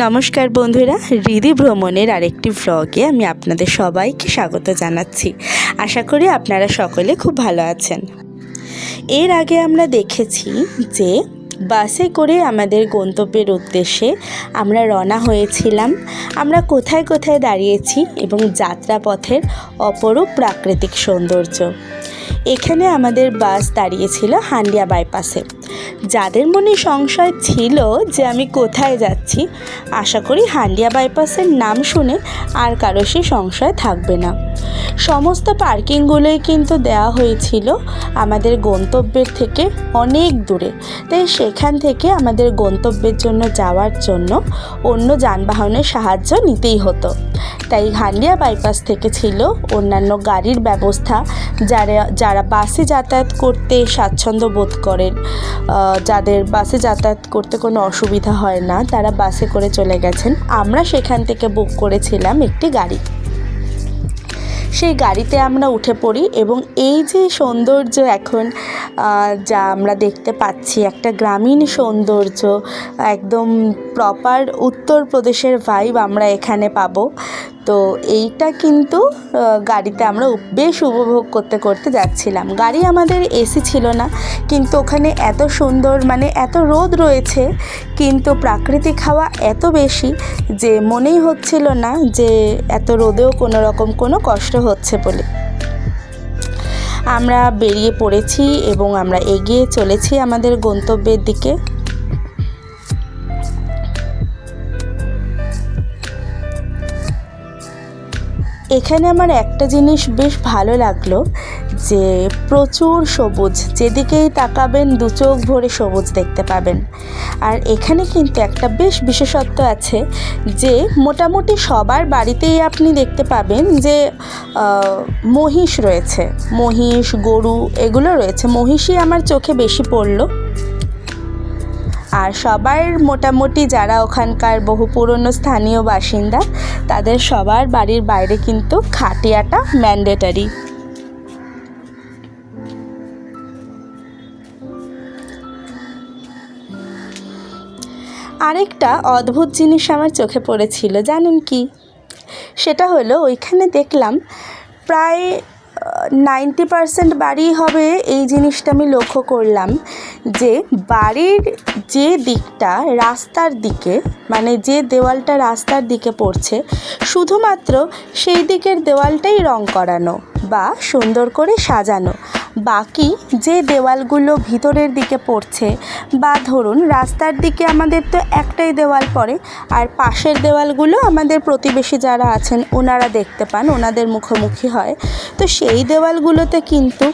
নমস্কার বন্ধুরা, হৃদি ভ্রমণের আরেকটি ভ্লগে আমি আপনাদের সবাইকে স্বাগত জানাচ্ছি। আশা করি আপনারা সকলে খুব ভালো আছেন। এর আগে আমরা দেখেছি যে বাসে করে আমাদের গন্তব্যের উদ্দেশ্যে আমরা রওনা হয়েছিলাম। আমরা কোথায় কোথায় দাঁড়িয়েছি এবং যাত্রাপথের অপরূপ প্রাকৃতিক সৌন্দর্য। এখানে আমাদের বাস দাঁড়িয়েছিল হান্ডিয়া বাইপাসে। যাদের মনে সংশয় ছিল যে আমি কোথায় যাচ্ছি, আশা করি হান্ডিয়া বাইপাসের নাম শুনে আর কারো সে সংশয় থাকবে না। সমস্ত পার্কিংগুলোই কিন্তু দেওয়া হয়েছিল আমাদের গন্তব্যের থেকে অনেক দূরে, তাই সেখান থেকে আমাদের গন্তব্যের জন্য যাওয়ার জন্য অন্য যানবাহনের সাহায্য নিতেই হতো। তাই হান্ডিয়া বাইপাস থেকে ছিল অন্যান্য গাড়ির ব্যবস্থা। যারা বাসে যাতায়াত করতে স্বাচ্ছন্দ্য বোধ করেন, যাদের বাসে যাতায়াত করতে কোনো অসুবিধা হয় না, তারা বাসে করে চলে গেছেন। আমরা সেখান থেকে বুক করেছিলাম একটি গাড়ি। সেই গাড়িতে আমরা উঠে পড়ি এবং এই যে সৌন্দর্য এখন যা আমরা দেখতে পাচ্ছি, একটা গ্রামীণ সৌন্দর্য, একদম প্রপার উত্তরপ্রদেশের ভাইব আমরা এখানে পাবো। তো এইটা কিন্তু গাড়িতে আমরা বেশ উপভোগ করতে করতে যাচ্ছিলাম। গাড়ি আমাদের এসি ছিল না, কিন্তু ওখানে এত সুন্দর, এত রোদ রয়েছে, কিন্তু প্রাকৃতিক হাওয়া এত বেশি যে মনেই হচ্ছিল না যে এত রোদেও কোনো রকম কোনো কষ্ট হচ্ছে বলে। আমরা বেরিয়ে পড়েছি এবং আমরা এগিয়ে চলেছি আমাদের গন্তব্যের দিকে। এখানে আমার একটা জিনিস বেশ ভালো লাগলো, যে প্রচুর সবুজ, যেদিকেই তাকাবেন দু চোখ ভরে সবুজ দেখতে পাবেন। আর এখানে কিন্তু একটা বেশ বিশেষত্ব আছে, যে মোটামুটি সবার বাড়িতেই আপনি দেখতে পাবেন যে মহিষ রয়েছে, মহিষ গরু এগুলো রয়েছে। মহিষই আমার চোখে বেশি পড়লো। আর সবার মোটামুটি যারা ওখানকার বহু পুরনো স্থানীয় বাসিন্দা, তাদের সবার বাড়ির বাইরে কিন্তু খাটিয়াটা ম্যান্ডেটারি। আরেকটা অদ্ভুত জিনিস আমার চোখে পড়েছিল, জানেন কি? সেটা হলো, ওইখানে দেখলাম প্রায় 90% বাড়ি হবে। এই জিনিসটা আমি লক্ষ্য করলাম যে বাড়ির যে দিকটা রাস্তার দিকে, যে দেওয়ালটা রাস্তার দিকে পড়ছে, শুধুমাত্র সেই দিকের দেওয়ালটাই রং করানো বা সুন্দর করে সাজানো। বাকি যে দেওয়ালগুলো ভিতরের দিকে পড়ছে, বা ধরুন রাস্তার দিকে আমাদের তো একটাই দেওয়াল পড়ে, আর পাশের দেওয়ালগুলো আমাদের প্রতিবেশী যারা আছেন ওনারা দেখতে পান, ওনাদের মুখোমুখি হয়। তো সেই দেওয়ালগুলোতে কিন্তু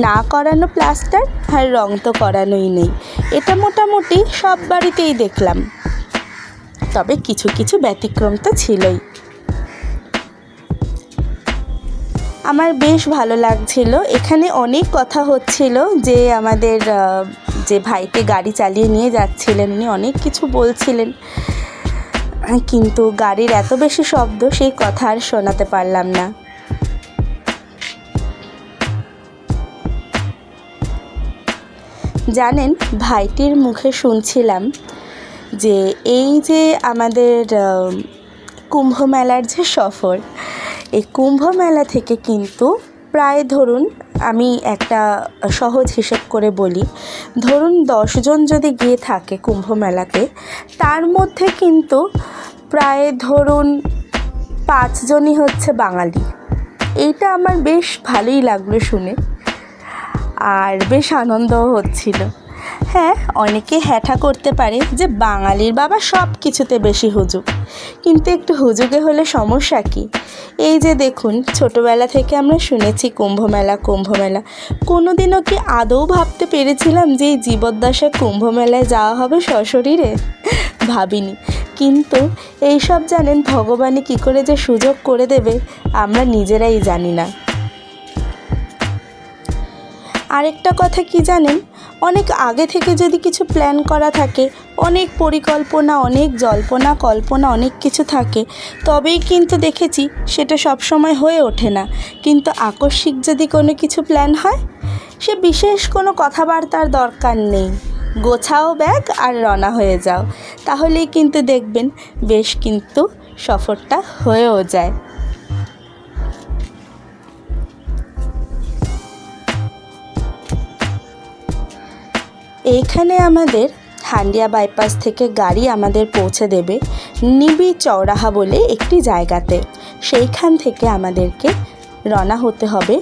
না করানো প্লাস্টার, আর রং তো করানোই নেই। এটা মোটামুটি সব বাড়িতেই দেখলাম, তবে কিছু কিছু ব্যতিক্রম তো ছিলই। আমার বেশ ভালো লাগছিল। এখানে অনেক কথা হচ্ছিল, যে আমাদের যে ভাইকে গাড়ি চালিয়ে নিয়ে যাচ্ছিলেন উনি অনেক কিছু বলছিলেন, কিন্তু গাড়ির এত বেশি শব্দ, সেই কথা আর শোনাতে পারলাম না। জানেন, ভাইটির মুখে শুনছিলাম যে এই যে আমাদের কুম্ভ মেলার যে সফর, এই কুম্ভ মেলা থেকে কিন্তু প্রায় ধরুন, আমি একটা সহজ হিসেব করে বলি, ধরুন 10 জন যদি গিয়ে থাকে কুম্ভ মেলাতে, তার মধ্যে কিন্তু প্রায় ধরুন 5 জনই হচ্ছে বাঙালি। এইটা আমার বেশ ভালোই লাগলো শুনে, আর বেশ আনন্দও হচ্ছিল। হ্যাঁ, অনেকে হ্যাঠা করতে পারে যে বাঙালির বাবা সব কিছুতে বেশি হুজুগ, কিন্তু একটু হুজুগে হলে সমস্যা কি? এই যে দেখুন, ছোটোবেলা থেকে আমরা শুনেছি কুম্ভ মেলা, কোনো দিনও কি আদৌ ভাবতে পেরেছিলাম যে এই জীবদ্দশায় কুম্ভ মেলায় যাওয়া হবে সশরীরে? ভাবিনি। কিন্তু এইসব জানেন, ভগবানই কী করে যে সুযোগ করে দেবে আমরা নিজেরাই জানি না। আরেকটা কথা কি জানেন, অনেক আগে থেকে যদি কিছু প্ল্যান করা থাকে, অনেক পরিকল্পনা, অনেক জল্পনা কল্পনা অনেক কিছু থাকে, তবেই কিন্তু দেখেছি সেটা সবসময় হয়ে ওঠে না। কিন্তু আকস্মিক যদি কোনো কিছু প্ল্যান হয়, সে বিশেষ কোনো কথাবার্তার দরকার নেই, গোছাও ব্যাগ আর রওনা হয়ে যাও, তাহলেই কিন্তু দেখবেন বেশ কিন্তু সফরটা হয়েও যায়। এইখানে আমাদের হান্ডিয়া বাইপাস থেকে গাড়ি আমাদের পৌঁছে দেবে নিবিড় চৌরাহা বলে একটি জায়গাতে। সেইখান থেকে আমাদেরকে রওনা হতে হবে।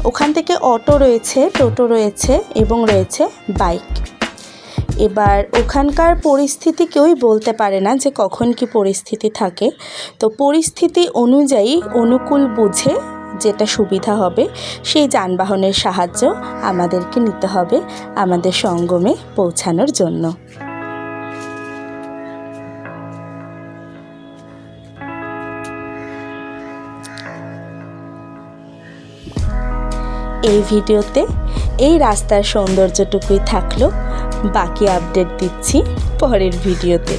ওখান থেকে অটো রয়েছে, টোটো রয়েছে এবং রয়েছে বাইক। এবার ওখানকার পরিস্থিতি কেউই বলতে পারে না যে কখন কি পরিস্থিতি থাকে, তো পরিস্থিতি অনুযায়ী অনুকূল বুঝে যেটা সুবিধা হবে সেই যানবাহনের সাহায্য আমাদেরকে নিতে হবে আমাদের সঙ্গমে পৌঁছানোর জন্য। এই ভিডিওতে এই রাস্তার সৌন্দর্যটুকুই থাকলো, বাকি আপডেট দিচ্ছি পরের ভিডিওতে।